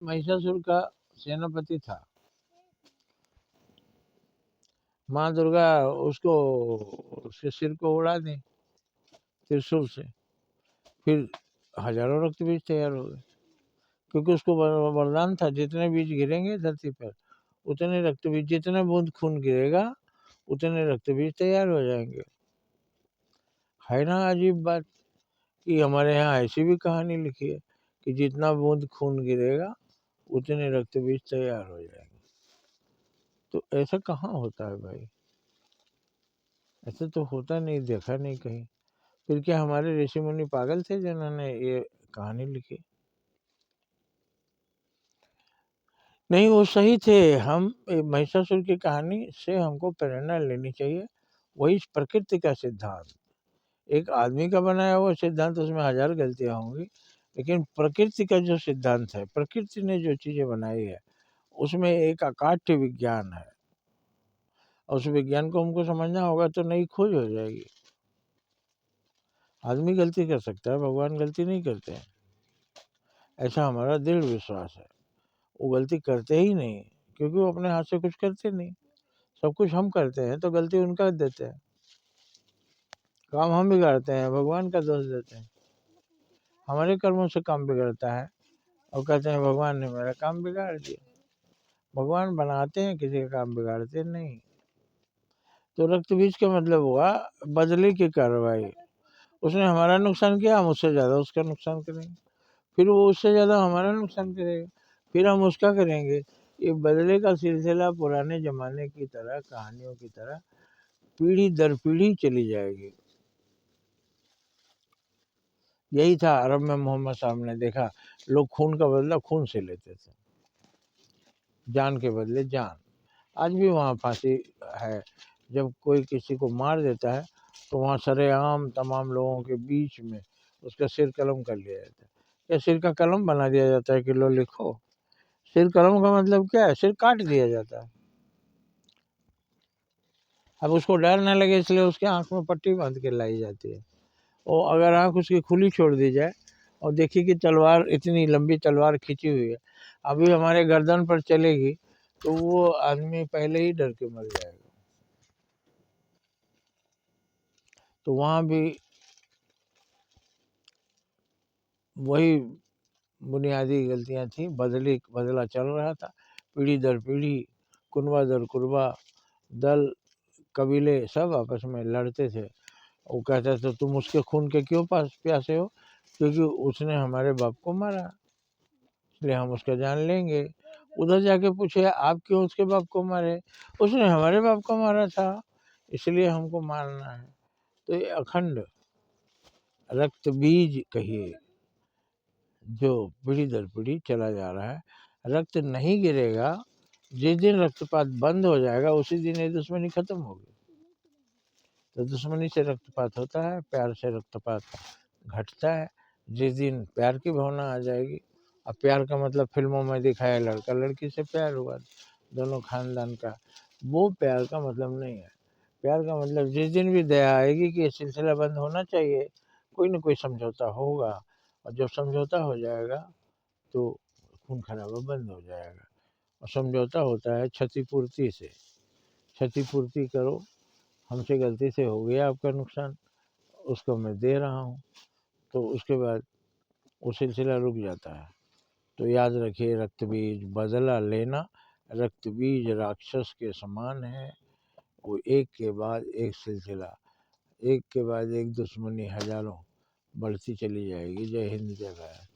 महिषासुर का सेनापति था। माँ दुर्गा उसको उसके सिर को उड़ा दी त्रिशूल से। फिर हजारों रक्त बीज तैयार हो गए, क्योंकि उसको वरदान था जितने बीज गिरेंगे धरती पर उतने रक्त बीज, जितने बूंद खून गिरेगा उतने रक्त बीज तैयार हो जाएंगे। है ना अजीब बात कि हमारे यहाँ ऐसी भी कहानी लिखी है कि जितना बूंद खून गिरेगा उतने रक्त बीज तैयार हो जाएंगे। तो ऐसा कहाँ होता है भाई? ऐसा तो होता नहीं, देखा नहीं कहीं। फिर क्या हमारे ऋषि मुनि पागल थे जिन्होंने ये कहानी लिखी? नहीं, वो सही थे। हम महिषासुर की कहानी से हमको प्रेरणा लेनी चाहिए। वही प्रकृति का सिद्धांत, एक आदमी का बनाया हुआ सिद्धांत, उसमें हजार गलतियां होंगी, लेकिन प्रकृति का जो सिद्धांत है, प्रकृति ने जो चीजें बनाई है उसमें एक अकाट्य विज्ञान है। उस विज्ञान को हमको समझना होगा तो नई खोज हो जाएगी। आदमी गलती कर सकता है, भगवान गलती नहीं करते हैं, ऐसा हमारा दृढ़ विश्वास है। वो गलती करते ही नहीं, क्योंकि वो अपने हाथ से कुछ करते नहीं। सब कुछ हम करते हैं तो गलती उनका देते हैं। काम हम बिगाड़ते हैं, भगवान का दोष देते हैं। हमारे कर्मों से काम बिगड़ता है और कहते हैं भगवान ने मेरा काम बिगाड़ दिया। भगवान बनाते हैं, किसी का काम बिगाड़ते नहीं। तो रक्त बीज का मतलब हुआ बदले की कार्रवाई। उसने हमारा नुकसान किया, हम उससे ज़्यादा उसका नुकसान करेंगे, फिर वो उससे ज़्यादा हमारा नुकसान करेगा, फिर हम उसका करेंगे। ये बदले का सिलसिला पुराने ज़माने की तरह, कहानियों की तरह पीढ़ी दर पीढ़ी चली जाएगी। यही था अरब में मोहम्मद साहब ने देखा, लोग खून का बदला खून से लेते थे, जान के बदले जान। आज भी वहाँ फांसी है। जब कोई किसी को मार देता है तो वहाँ सरेआम तमाम लोगों के बीच में उसका सिर कलम कर लिया जाता है। या सिर का कलम बना दिया जाता है कि लो लिखो। सिर कलम का मतलब क्या है? सिर काट दिया जाता है। अब उसको डर न लगे इसलिए उसके आँख में पट्टी बांध के लाई जाती है। और अगर आँख उसकी खुली छोड़ दी जाए और देखिए कि तलवार, इतनी लंबी तलवार खींची हुई है, अभी हमारे गर्दन पर चलेगी तो वो आदमी पहले ही डर के मर जाएगा। तो वहाँ भी वही बुनियादी गलतियाँ थी। बदला चल रहा था पीढ़ी दर पीढ़ी, कुनबा दर कुनबा, दल कबीले सब आपस में लड़ते थे। वो कहता था तुम उसके खून के क्यों पास प्यासे हो? क्योंकि उसने हमारे बाप को मारा, इसलिए हम उसका जान लेंगे। उधर जाके पूछे आप क्यों उसके बाप को मारे? उसने हमारे बाप को मारा था, इसलिए हमको मारना है। तो ये अखंड रक्त बीज कहिए जो पीढ़ी दर पीढ़ी चला जा रहा है। रक्त नहीं गिरेगा, जिस दिन रक्तपात बंद हो जाएगा उसी दिन ये दुश्मनी खत्म होगी। तो दुश्मनी से रक्तपात होता है, प्यार से रक्तपात घटता है। जिस दिन प्यार की भावना आ जाएगी, अब प्यार का मतलब फिल्मों में दिखाया लड़का लड़की से प्यार हुआ दोनों खानदान का, वो प्यार का मतलब नहीं है। प्यार का मतलब जिस दिन भी दया आएगी कि ये सिलसिला बंद होना चाहिए, कोई ना कोई समझौता होगा, और जब समझौता हो जाएगा तो खून खराबा बंद हो जाएगा। और समझौता होता है क्षतिपूर्ति से। क्षतिपूर्ति करो, हमसे गलती से हो गया आपका नुकसान, उसको मैं दे रहा हूँ, तो उसके बाद वो सिलसिला रुक जाता है। तो याद रखिए, रक्त बीज बदला लेना, रक्त बीज राक्षस के समान है। वो एक के बाद एक सिलसिला, एक के बाद एक दुश्मनी हजारों बढ़ती चली जाएगी। जय हिंद, जय भारत।